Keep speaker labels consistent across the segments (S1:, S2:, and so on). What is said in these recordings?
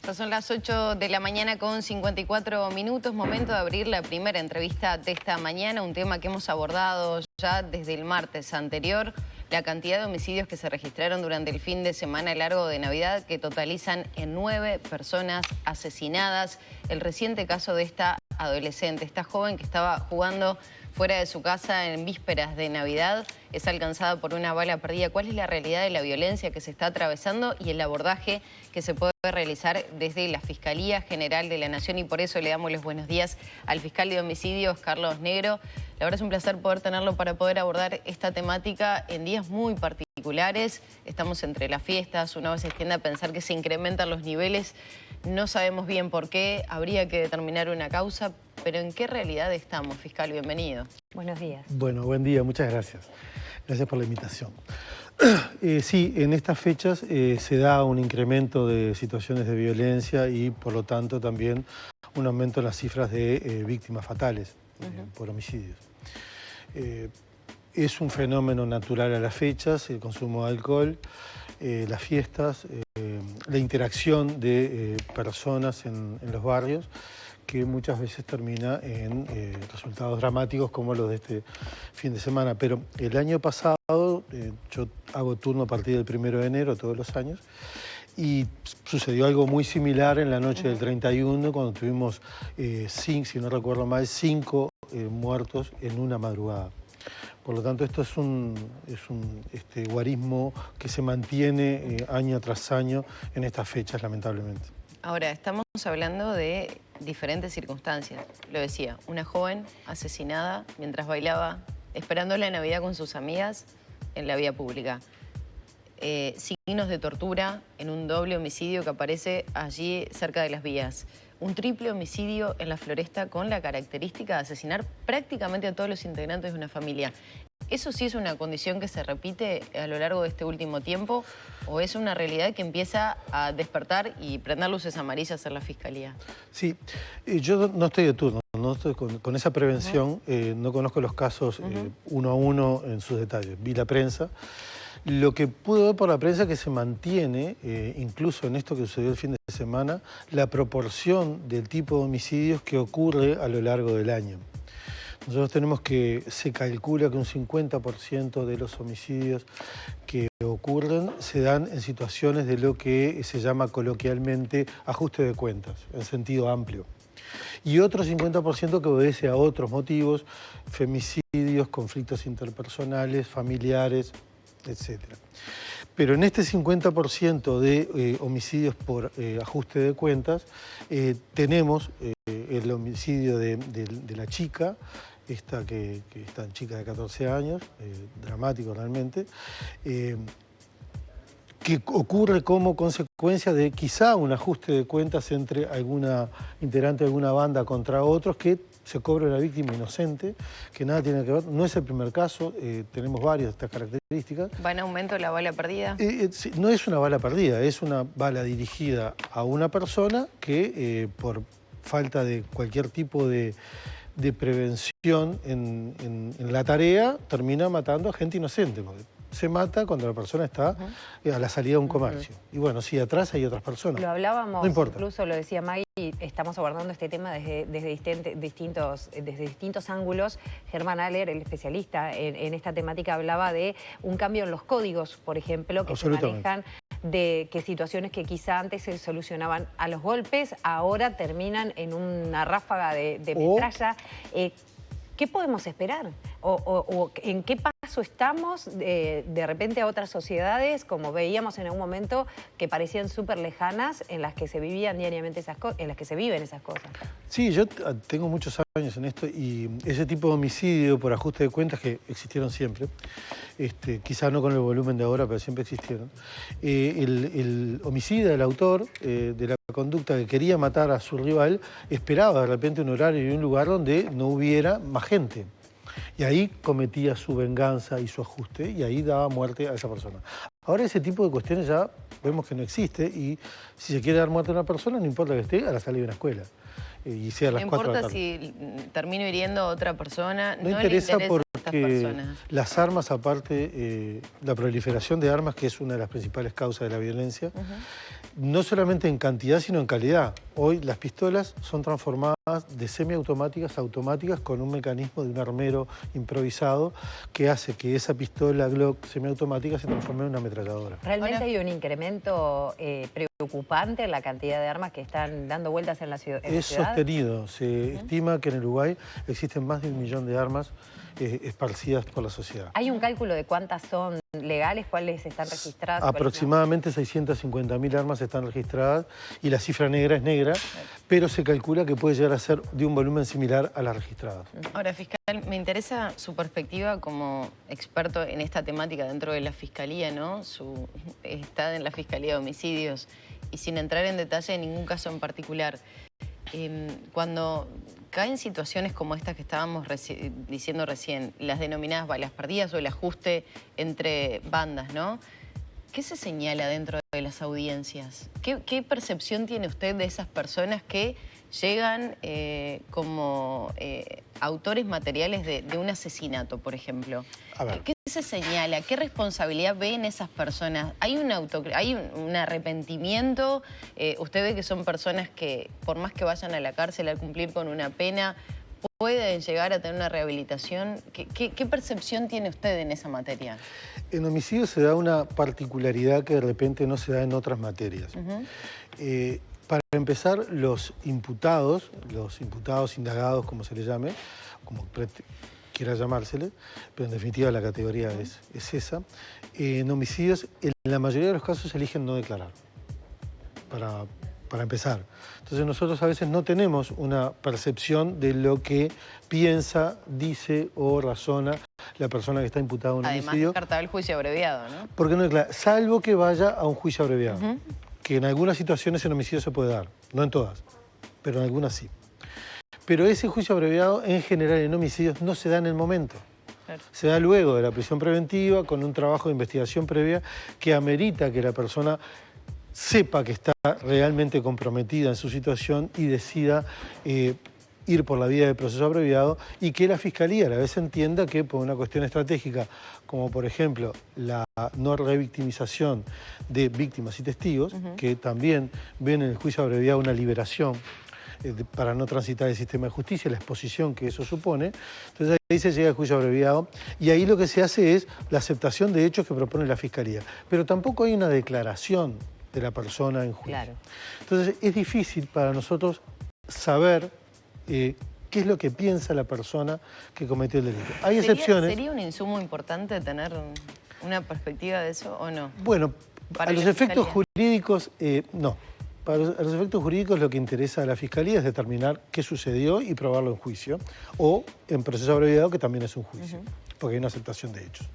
S1: Ya son las 8 de la mañana con 54 minutos, momento de abrir la primera entrevista de esta mañana, un tema que hemos abordado ya desde el martes anterior, la cantidad de homicidios que se registraron durante el fin de semana largo de Navidad, que totalizan en 9 personas asesinadas. El reciente caso de esta adolescente, esta joven que estaba jugando fuera de su casa en vísperas de Navidad, es alcanzada por una bala perdida. ¿Cuál es la realidad de la violencia que se está atravesando y el abordaje que se puede realizar desde la Fiscalía General de la Nación? Y por eso le damos los buenos días al fiscal de homicidios, Carlos Negro. La verdad es un placer poder tenerlo para poder abordar esta temática en días muy particulares. Estamos entre las fiestas, uno a veces tiende a pensar que se incrementan los niveles. No sabemos bien por qué, habría que determinar una causa, pero ¿en qué realidad estamos, fiscal? Bienvenido.
S2: Buenos días.
S3: Bueno, buen día, muchas gracias. Gracias por la invitación. Sí, en estas fechas se da un incremento de situaciones de violencia y por lo tanto también un aumento en las cifras de víctimas fatales por homicidios. Es un fenómeno natural a las fechas, el consumo de alcohol, las fiestas, la interacción de personas en los barrios, que muchas veces termina en resultados dramáticos como los de este fin de semana. Pero el año pasado, yo hago turno a partir del 1 de enero todos los años, y sucedió algo muy similar en la noche del 31, cuando tuvimos, si no recuerdo mal, 5 muertos en una madrugada. Por lo tanto, esto es un guarismo que se mantiene año tras año en estas fechas, lamentablemente.
S1: Ahora, estamos hablando de diferentes circunstancias. Lo decía, una joven asesinada mientras bailaba, esperando la Navidad con sus amigas en la vía pública. Signos de tortura en un doble homicidio que aparece allí cerca de las vías. Un triple homicidio en la Floresta con la característica de asesinar prácticamente a todos los integrantes de una familia. ¿Eso sí es una condición que se repite a lo largo de este último tiempo o es una realidad que empieza a despertar y prender luces amarillas en la Fiscalía?
S3: Sí, yo no estoy de turno, no estoy con esa prevención, no conozco los casos uno a uno en sus detalles, vi la prensa. Lo que pude ver por la prensa es que se mantiene, incluso en esto que sucedió el fin de semana, la proporción del tipo de homicidios que ocurre a lo largo del año. Nosotros tenemos que, se calcula que un 50% de los homicidios que ocurren se dan en situaciones de lo que se llama coloquialmente ajuste de cuentas, en sentido amplio. Y otro 50% que obedece a otros motivos, femicidios, conflictos interpersonales, familiares, etc. Pero en este 50% de homicidios por ajuste de cuentas, tenemos el homicidio de la chica, esta chica de 14 años, dramático realmente, que ocurre como consecuencia de quizá un ajuste de cuentas entre alguna integrante de alguna banda contra otros, que se cobra una víctima inocente, que nada tiene que ver. No es el primer caso, tenemos varias de estas características.
S1: ¿Va en aumento la bala perdida?
S3: No es una bala perdida, es una bala dirigida a una persona que por falta de cualquier tipo de prevención en la tarea termina matando a gente inocente. Porque se mata cuando la persona está a la salida de un comercio. Y bueno, sí, atrás hay otras personas.
S2: Lo hablábamos,
S3: no importa.
S2: Incluso lo decía Maggie, estamos abordando este tema desde distintos ángulos. Germán Aller, el especialista en esta temática, hablaba de un cambio en los códigos, por ejemplo, que se manejan, de que situaciones que quizá antes se solucionaban a los golpes, ahora terminan en una ráfaga de metralla. ¿Qué podemos esperar? ¿O en qué paso estamos de repente a otras sociedades, como veíamos en algún momento, que parecían súper lejanas, en las que se vivían diariamente esas cosas, en las que se viven esas cosas? Sí,
S3: yo tengo muchos años en esto y ese tipo de homicidio por ajuste de cuentas que existieron siempre, quizá no con el volumen de ahora, pero siempre existieron. El homicida, el autor de la conducta que quería matar a su rival, esperaba de repente un horario y un lugar donde no hubiera más gente. Y ahí cometía su venganza y su ajuste y ahí daba muerte a esa persona. Ahora ese tipo de cuestiones ya vemos que no existe y si se quiere dar muerte a una persona, no importa que esté a la salida de una escuela. Y sea a las 4 de la tarde.
S1: No importa si termino hiriendo a otra persona,
S3: no interesa porque las armas, aparte, la proliferación de armas, que es una de las principales causas de la violencia, no solamente en cantidad, sino en calidad. Hoy las pistolas son transformadas de semiautomáticas a automáticas con un mecanismo de un armero improvisado que hace que esa pistola Glock semiautomática se transforme en una ametralladora.
S2: ¿Realmente hay un incremento preocupante en la cantidad de armas que están dando vueltas en la ciudad?
S3: Es sostenido. Se estima que en Uruguay existen más de 1 millón de armas esparcidas por la sociedad.
S2: ¿Hay un cálculo de cuántas son legales, cuáles están registradas?
S3: Aproximadamente 650.000 armas están registradas y la cifra negra es negra, pero se calcula que puede llegar a ser de un volumen similar a las registradas.
S1: Ahora, fiscal, me interesa su perspectiva como experto en esta temática dentro de la Fiscalía, ¿no? Está en la Fiscalía de Homicidios y sin entrar en detalle de ningún caso en particular. Cuando caen situaciones como estas que estábamos diciendo recién, las denominadas balas perdidas o el ajuste entre bandas, ¿no? ¿Qué se señala dentro de las audiencias? ¿Qué percepción tiene usted de esas personas que llegan como autores materiales de un asesinato, por ejemplo?
S3: A ver.
S1: ¿Qué se señala? ¿Qué responsabilidad ven esas personas? ¿Hay un arrepentimiento? ¿Usted ve que son personas que, por más que vayan a la cárcel a cumplir con una pena, pueden llegar a tener una rehabilitación? ¿Qué percepción tiene usted en esa materia?
S3: En homicidio se da una particularidad que de repente no se da en otras materias. Para empezar, los imputados indagados, como se les llame, como quiera llamársele, pero en definitiva la categoría es esa, en homicidios en la mayoría de los casos eligen no declarar, para empezar. Entonces nosotros a veces no tenemos una percepción de lo que piensa, dice o razona la persona que está imputada en un homicidio.
S1: Además, descartaba el juicio abreviado, ¿no?
S3: Porque no declara, salvo que vaya a un juicio abreviado, que en algunas situaciones en homicidio se puede dar, no en todas, pero en algunas sí. Pero ese juicio abreviado en general en homicidios no se da en el momento. Claro. Se da luego de la prisión preventiva con un trabajo de investigación previa que amerita que la persona sepa que está realmente comprometida en su situación y decida ir por la vía del proceso abreviado y que la Fiscalía a la vez entienda que por una cuestión estratégica, como por ejemplo la no revictimización de víctimas y testigos, que también ven en el juicio abreviado una liberación para no transitar el sistema de justicia, la exposición que eso supone. Entonces ahí se llega al juicio abreviado y ahí lo que se hace es la aceptación de hechos que propone la Fiscalía. Pero tampoco hay una declaración de la persona en juicio. Claro. Entonces es difícil para nosotros saber qué es lo que piensa la persona que cometió el delito. Hay excepciones.
S1: ¿Sería un insumo importante tener una perspectiva de eso o no?
S3: Bueno, a los efectos jurídicos, no. A los efectos jurídicos lo que interesa a la Fiscalía es determinar qué sucedió y probarlo en juicio, o en proceso abreviado, que también es un juicio, porque hay una aceptación de hechos.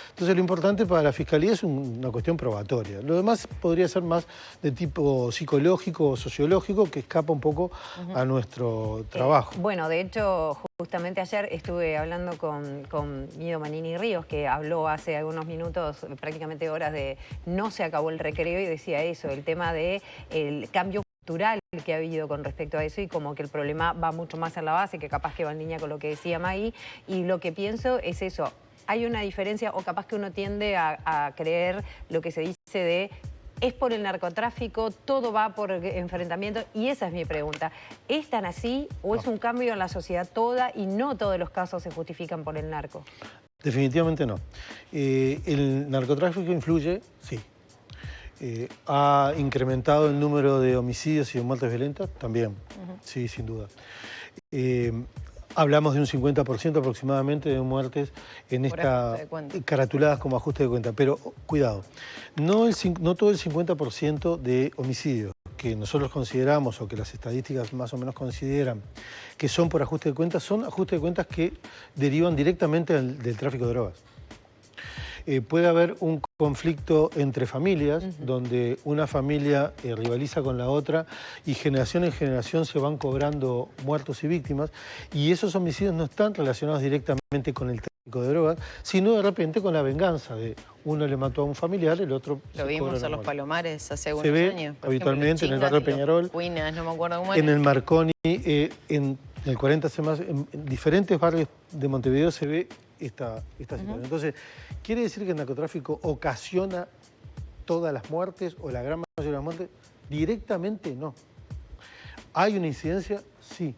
S3: Entonces lo importante para la Fiscalía es una cuestión probatoria. Lo demás podría ser más de tipo psicológico o sociológico, que escapa un poco a nuestro trabajo.
S2: Bueno, de hecho, justamente ayer estuve hablando con Guido Manini Ríos, que habló hace algunos minutos, prácticamente horas, de no se acabó el recreo, y decía eso, el tema del cambio cultural que ha habido con respecto a eso, y como que el problema va mucho más en la base, que capaz que va en línea con lo que decía May, y lo que pienso es eso. Hay una diferencia, o capaz que uno tiende a creer lo que se dice de es por el narcotráfico, todo va por enfrentamiento, y esa es mi pregunta. ¿Es tan así o es un cambio en la sociedad toda y no todos los casos se justifican por el narco?
S3: Definitivamente no. El narcotráfico influye, sí. ¿Ha incrementado el número de homicidios y de muertes violentas? También, sí, sin duda. Hablamos de un 50% aproximadamente de muertes en esta caratuladas como ajuste de cuenta. Pero cuidado, no todo el 50% de homicidios que nosotros consideramos o que las estadísticas más o menos consideran que son por ajuste de cuentas, son ajustes de cuentas que derivan directamente del tráfico de drogas. Puede haber un conflicto entre familias, donde una familia rivaliza con la otra y generación en generación se van cobrando muertos y víctimas, y esos homicidios no están relacionados directamente con el tráfico de drogas, sino de repente con la venganza de uno le mató a un familiar, el otro
S1: lo vimos en los Palomares hace algunos años.
S3: Se ve habitualmente en el barrio Peñarol,
S1: Cuinas, no me acuerdo cómo
S3: en el Marconi, en el 40 más, en diferentes barrios de Montevideo se ve esta situación. Entonces, quiere decir que el narcotráfico ocasiona todas las muertes o la gran mayoría de las muertes? Directamente no. ¿Hay una incidencia? Sí.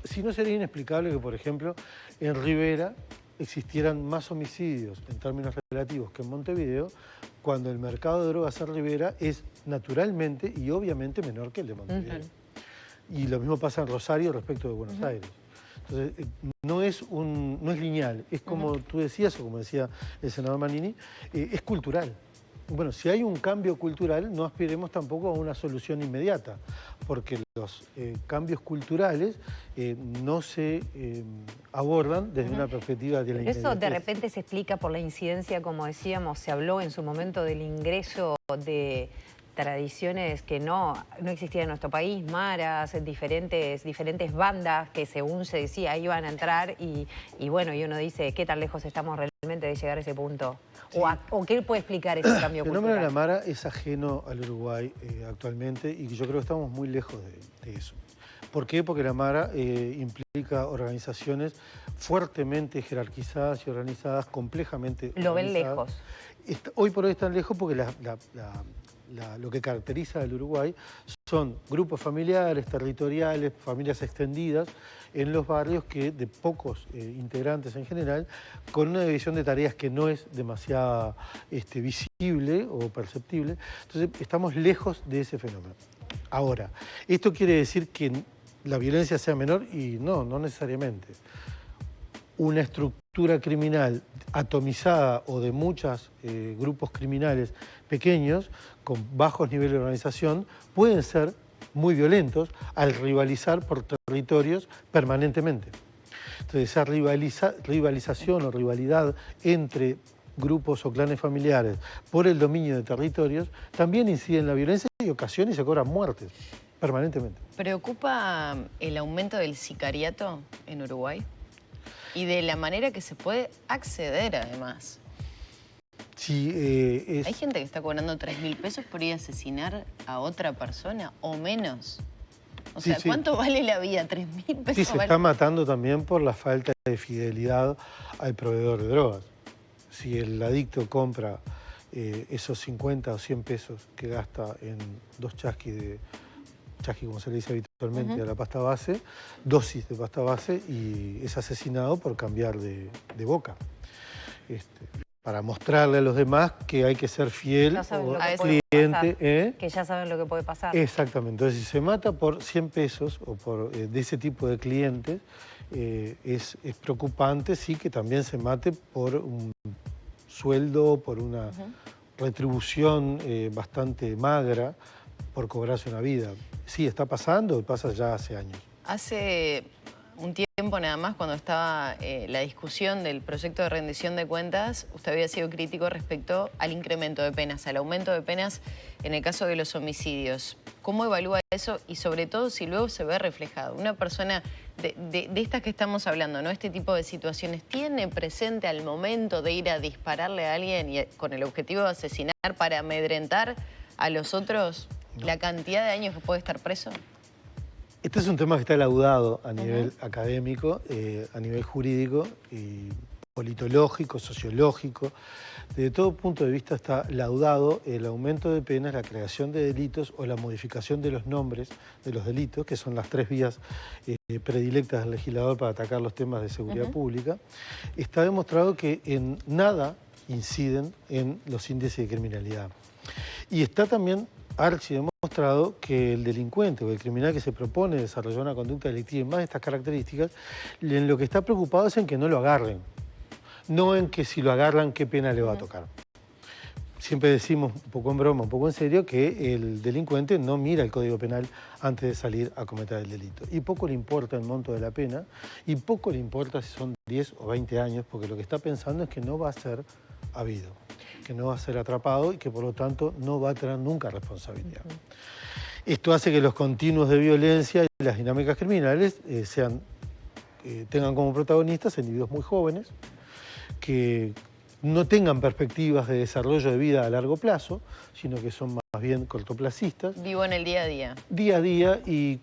S3: Si no, sería inexplicable que, por ejemplo, en Rivera existieran más homicidios en términos relativos que en Montevideo, cuando el mercado de drogas en Rivera es naturalmente y obviamente menor que el de Montevideo. Y lo mismo pasa en Rosario respecto de Buenos Aires. Entonces, no es lineal, es como tú decías, o como decía el senador Manini, es cultural. Bueno, si hay un cambio cultural, no aspiremos tampoco a una solución inmediata, porque los cambios culturales no se abordan desde una perspectiva de la inmediatez.
S2: Eso de repente se explica por la incidencia, como decíamos, se habló en su momento del ingreso de tradiciones que no existían en nuestro país, maras, diferentes bandas que según se decía iban a entrar y bueno, y uno dice, ¿qué tan lejos estamos realmente de llegar a ese punto? Sí. ¿O qué puede explicar ese cambio cultural?
S3: El fenómeno de la mara es ajeno al Uruguay actualmente y yo creo que estamos muy lejos de eso. ¿Por qué? Porque la mara implica organizaciones fuertemente jerarquizadas y organizadas, complejamente
S2: ¿Lo ven
S3: organizadas.
S2: lejos?
S3: Hoy por hoy están lejos porque lo que caracteriza al Uruguay son grupos familiares, territoriales, familias extendidas en los barrios que de pocos integrantes en general, con una división de tareas que no es demasiado visible o perceptible. Entonces estamos lejos de ese fenómeno. Ahora, ¿esto quiere decir que la violencia sea menor? Y no necesariamente. Una estructura criminal atomizada o de muchos grupos criminales pequeños con bajos niveles de organización pueden ser muy violentos al rivalizar por territorios permanentemente. Entonces esa rivalización o rivalidad entre grupos o clanes familiares por el dominio de territorios también incide en la violencia y ocasiona y se cobran muertes permanentemente.
S1: ¿Preocupa el aumento del sicariato en Uruguay? Y de la manera que se puede acceder, además.
S3: Sí,
S1: Hay gente que está cobrando 3.000 pesos por ir a asesinar a otra persona o menos. O sea,
S3: sí.
S1: ¿Cuánto vale la vida? 3.000 pesos.
S3: Sí, se está matando también por la falta de fidelidad al proveedor de drogas. Si el adicto compra esos 50 o 100 pesos que gasta en 2 chasquis como se le dice habitualmente a la pasta base, dosis de pasta base, y es asesinado por cambiar de boca. Para mostrarle a los demás que hay que ser fiel al cliente.
S2: Que ya saben lo que puede pasar.
S3: Exactamente. Entonces, si se mata por 100 pesos o por de ese tipo de clientes, es preocupante, sí, que también se mate por un sueldo, por una retribución bastante magra, por cobrarse una vida. Sí, está pasando y pasa ya hace años.
S1: Hace un tiempo nada más, cuando estaba la discusión del proyecto de rendición de cuentas, usted había sido crítico respecto al incremento de penas, al aumento de penas en el caso de los homicidios. ¿Cómo evalúa eso? Y sobre todo si luego se ve reflejado. Una persona de estas que estamos hablando, ¿no? Este tipo de situaciones, ¿tiene presente al momento de ir a dispararle a alguien y con el objetivo de asesinar para amedrentar a los otros la cantidad de años que puede estar preso?
S3: Este es un tema que está laudado a nivel académico, a nivel jurídico, y politológico, sociológico. Desde todo punto de vista está laudado el aumento de penas, la creación de delitos o la modificación de los nombres de los delitos, que son las 3 vías predilectas del legislador para atacar los temas de seguridad pública. Está demostrado que en nada inciden en los índices de criminalidad. Y está también archidemostrado que el delincuente o el criminal que se propone desarrollar una conducta delictiva en más de estas características, en lo que está preocupado es en que no lo agarren, no en que si lo agarran qué pena le va a tocar. Siempre decimos, un poco en broma, un poco en serio, que el delincuente no mira el Código Penal antes de salir a cometer el delito. Y poco le importa el monto de la pena, y poco le importa si son 10 o 20 años, porque lo que está pensando es que no va a ser habido, que no va a ser atrapado y que por lo tanto no va a tener nunca responsabilidad. Esto hace que los continuos de violencia y las dinámicas criminales tengan como protagonistas individuos muy jóvenes, que no tengan perspectivas de desarrollo de vida a largo plazo, sino que son más bien cortoplacistas.
S1: Vivo en el día a día.
S3: Día a día, y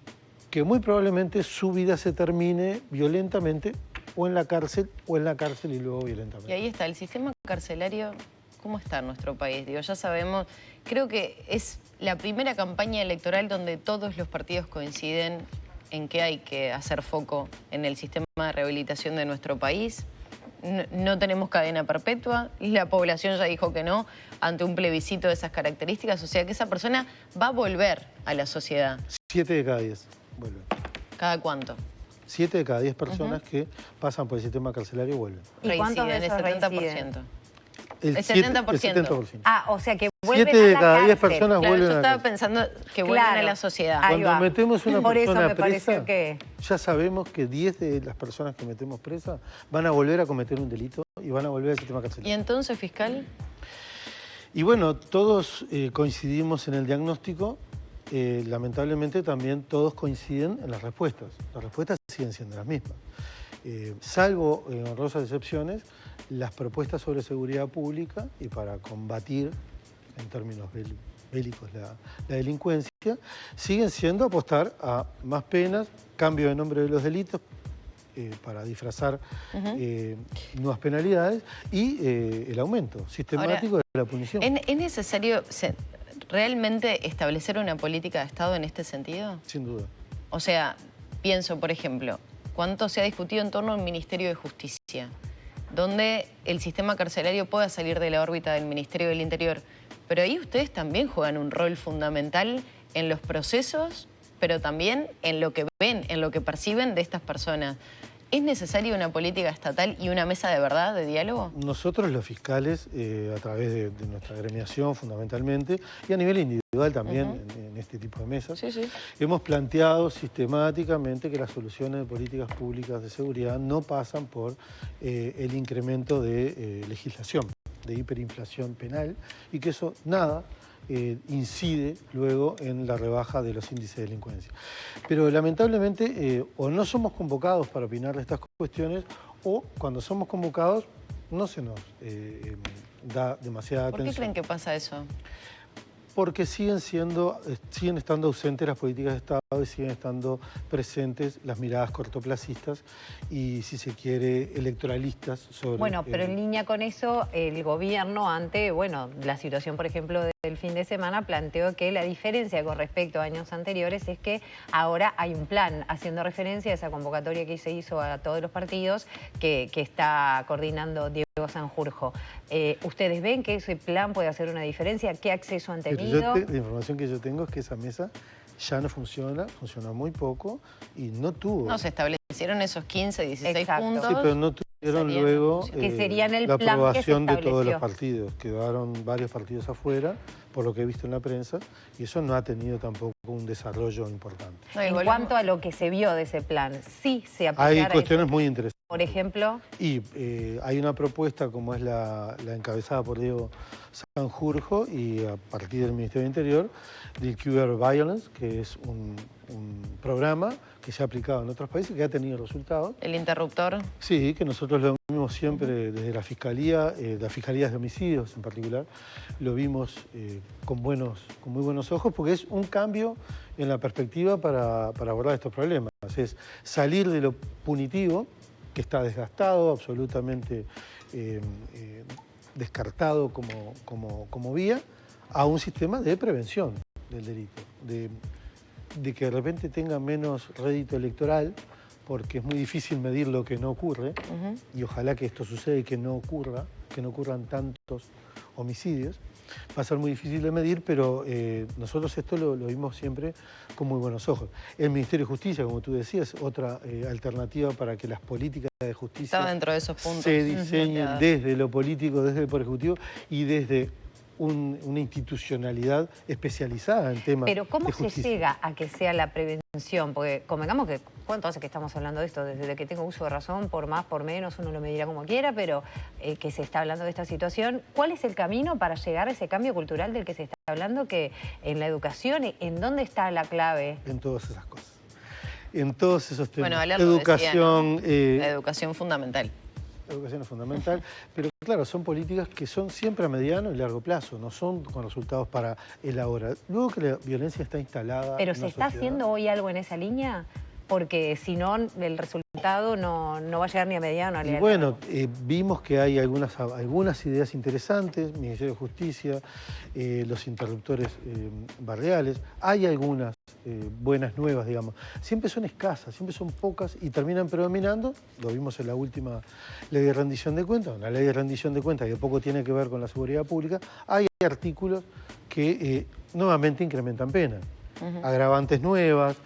S3: que muy probablemente su vida se termine violentamente o en la cárcel y luego violentamente.
S1: Y ahí está, el sistema carcelario ¿Cómo está nuestro país? Digo, ya sabemos, creo que es la primera campaña electoral donde todos los partidos coinciden en que hay que hacer foco en el sistema de rehabilitación de nuestro país. No tenemos cadena perpetua, la población ya dijo que no ante un plebiscito de esas características, o sea que esa persona va a volver a la sociedad.
S3: 7 de cada 10 vuelven.
S1: ¿Cada cuánto?
S3: 7 de cada 10 personas que pasan por el sistema carcelario vuelven.
S2: ¿Y cuántos de
S1: Residen,
S2: esos
S1: el 70%.
S2: residen?
S1: El 70%.
S3: El 70%.
S2: Ah, o sea que vuelven
S3: 7 de
S2: a la
S3: cada 10
S2: cárcel.
S3: personas
S1: Claro,
S3: vuelven
S1: yo
S3: a la
S1: estaba
S3: cárcel.
S1: pensando que vuelven a la sociedad.
S2: Ahí
S3: Cuando
S2: va.
S3: metemos una
S2: Por eso
S3: persona
S2: me
S3: presa,
S2: pareció que...
S3: ya sabemos que 10 de las personas que metemos presa van a volver a cometer un delito y van a volver al sistema
S1: ¿Y
S3: carcelario.
S1: entonces, fiscal?
S3: Y bueno, todos coincidimos en el diagnóstico. Lamentablemente también todos coinciden en las respuestas. Las respuestas siguen siendo las mismas. Salvo en honrosas excepciones, las propuestas sobre seguridad pública y para combatir, en términos bélicos, la delincuencia, siguen siendo apostar a más penas, cambio de nombre de los delitos para disfrazar nuevas penalidades y el aumento sistemático de la punición.
S1: ¿Es necesario realmente establecer una política de Estado en este sentido?
S3: Sin duda.
S1: O sea, pienso, por ejemplo, cuánto se ha discutido en torno a un Ministerio de Justicia, donde el sistema carcelario pueda salir de la órbita del Ministerio del Interior. Pero ahí ustedes también juegan un rol fundamental en los procesos, pero también en lo que ven, en lo que perciben de estas personas. ¿Es necesaria una política estatal y una mesa de verdad, de diálogo?
S3: Nosotros los fiscales, a través de nuestra gremiación fundamentalmente, y a nivel individual también en este tipo de mesas, hemos planteado sistemáticamente que las soluciones de políticas públicas de seguridad no pasan por el incremento de legislación, de hiperinflación penal, y que eso nada incide luego en la rebaja de los índices de delincuencia. Pero lamentablemente o no somos convocados para opinar de estas cuestiones o cuando somos convocados no se nos da demasiada atención.
S1: ¿Por qué creen que pasa eso?
S3: Porque siguen estando ausentes las políticas de Estado y siguen estando presentes las miradas cortoplacistas y, si se quiere, electoralistas sobre...
S2: Bueno, pero en línea con eso, el gobierno ante, bueno, la situación, por ejemplo, del fin de semana, planteó que la diferencia con respecto a años anteriores es que ahora hay un plan, haciendo referencia a esa convocatoria que se hizo a todos los partidos que está coordinando Diego Sanjurjo. ¿Ustedes ven que ese plan puede hacer una diferencia? ¿Qué acceso han tenido?
S3: La información que yo tengo es que esa mesa ya no funciona, funcionó muy poco y no tuvo...
S1: No, se establecieron esos 15, 16
S2: Exacto.
S1: puntos.
S3: Sí, pero no tuvieron luego
S2: que serían el
S3: la
S2: plan
S3: aprobación
S2: que se
S3: de todos los
S2: estableció.
S3: partidos. Quedaron varios partidos afuera, por lo que he visto en la prensa, y eso no ha tenido tampoco un desarrollo importante.
S1: No, y
S2: En
S1: volvemos-
S2: cuanto a lo que se vio de ese plan, sí se aplicará
S3: Hay cuestiones muy interesantes.
S2: por ejemplo...
S3: Y hay una propuesta como es la encabezada por Diego Sanjurjo y a partir del Ministerio del Interior, del Cyber Violence, que es un programa que se ha aplicado en otros países, que ha tenido resultados.
S1: El interruptor.
S3: Sí, que nosotros lo vimos siempre desde la Fiscalía, las Fiscalías de Homicidios en particular, lo vimos con muy buenos ojos, porque es un cambio en la perspectiva para abordar estos problemas. Es salir de lo punitivo, que está desgastado, absolutamente descartado como vía, a un sistema de prevención del delito, de que de repente tenga menos rédito electoral, porque es muy difícil medir lo que no ocurre, y ojalá que esto suceda y que no ocurran tantos homicidios. Va a ser muy difícil de medir, pero nosotros esto lo vimos siempre con muy buenos ojos. El Ministerio de Justicia, como tú decías, otra alternativa para que las políticas de justicia
S1: Estaba dentro de esos puntos.
S3: se diseñen desde lo político, desde el Poder Ejecutivo y desde una institucionalidad especializada en temas
S2: Pero ¿cómo
S3: de
S2: se
S3: justicia.
S2: llega a que sea la prevención? Porque convengamos que, ¿cuánto hace que estamos hablando de esto? Desde que tengo uso de razón, por más, por menos, uno lo medirá como quiera, pero que se está hablando de esta situación. ¿Cuál es el camino para llegar a ese cambio cultural del que se está hablando? Que en la educación, ¿en dónde está la clave?
S3: En todas esas cosas. En todos esos temas.
S1: Bueno, Alan lo decía,
S3: Educación...
S1: ¿no? La educación fundamental.
S3: La educación es fundamental, pero claro, son políticas que son siempre a mediano y largo plazo, no son con resultados para el ahora. Luego que la violencia está instalada...
S2: ¿Pero
S3: en
S2: se
S3: una
S2: está
S3: sociedad,
S2: haciendo hoy algo en esa línea? porque si no, el resultado no va a llegar ni a mediano.
S3: Y bueno, vimos que hay algunas ideas interesantes, Ministerio de Justicia, los interruptores barriales, hay algunas buenas nuevas, digamos. Siempre son escasas, siempre son pocas y terminan predominando, lo vimos en la última ley de rendición de cuentas, una ley de rendición de cuentas que poco tiene que ver con la seguridad pública, hay artículos que nuevamente incrementan penas, agravantes nuevas,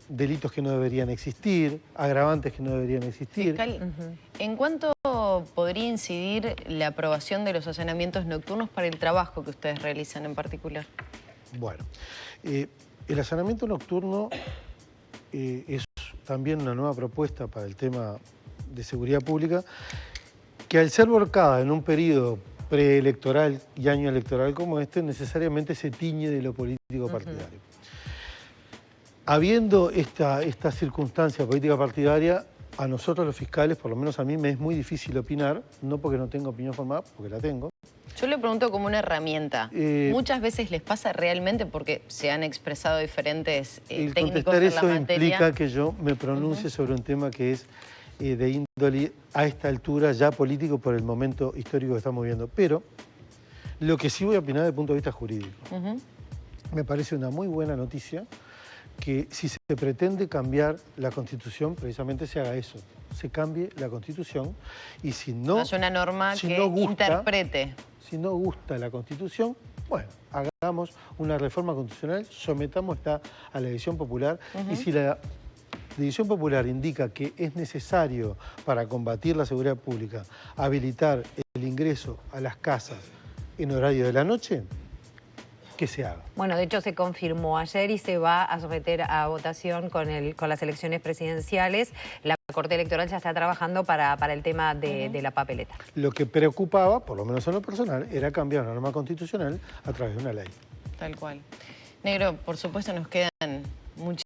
S3: delitos que no deberían existir, agravantes que no deberían existir.
S1: Fiscal, ¿en cuánto podría incidir la aprobación de los allanamientos nocturnos para el trabajo que ustedes realizan en particular?
S3: Bueno, el allanamiento nocturno es también una nueva propuesta para el tema de seguridad pública, que al ser volcada en un periodo preelectoral y año electoral como este, necesariamente se tiñe de lo político partidario. Habiendo esta circunstancia política partidaria, a nosotros los fiscales, por lo menos a mí, me es muy difícil opinar, no porque no tenga opinión formada, porque la tengo.
S1: Yo le pregunto como una herramienta. Muchas veces les pasa realmente, porque se han expresado diferentes técnicos en la materia.
S3: Eso implica que yo me pronuncie sobre un tema que es de índole a esta altura ya político por el momento histórico que estamos viviendo. Pero lo que sí voy a opinar desde el punto de vista jurídico. Me parece una muy buena noticia que si se pretende cambiar la Constitución, precisamente se haga eso, se cambie la Constitución y si no...
S1: Es una norma que interprete.
S3: Si no gusta la Constitución, bueno, hagamos una reforma constitucional, sometamos esta a la decisión popular y si la decisión popular indica que es necesario para combatir la seguridad pública habilitar el ingreso a las casas en horario de la noche, que se haga.
S2: Bueno, de hecho se confirmó ayer y se va a someter a votación con las elecciones presidenciales. La Corte Electoral ya está trabajando para el tema de la papeleta.
S3: Lo que preocupaba, por lo menos en lo personal, era cambiar la norma constitucional a través de una ley.
S1: Tal cual. Negro, por supuesto nos quedan muchísimas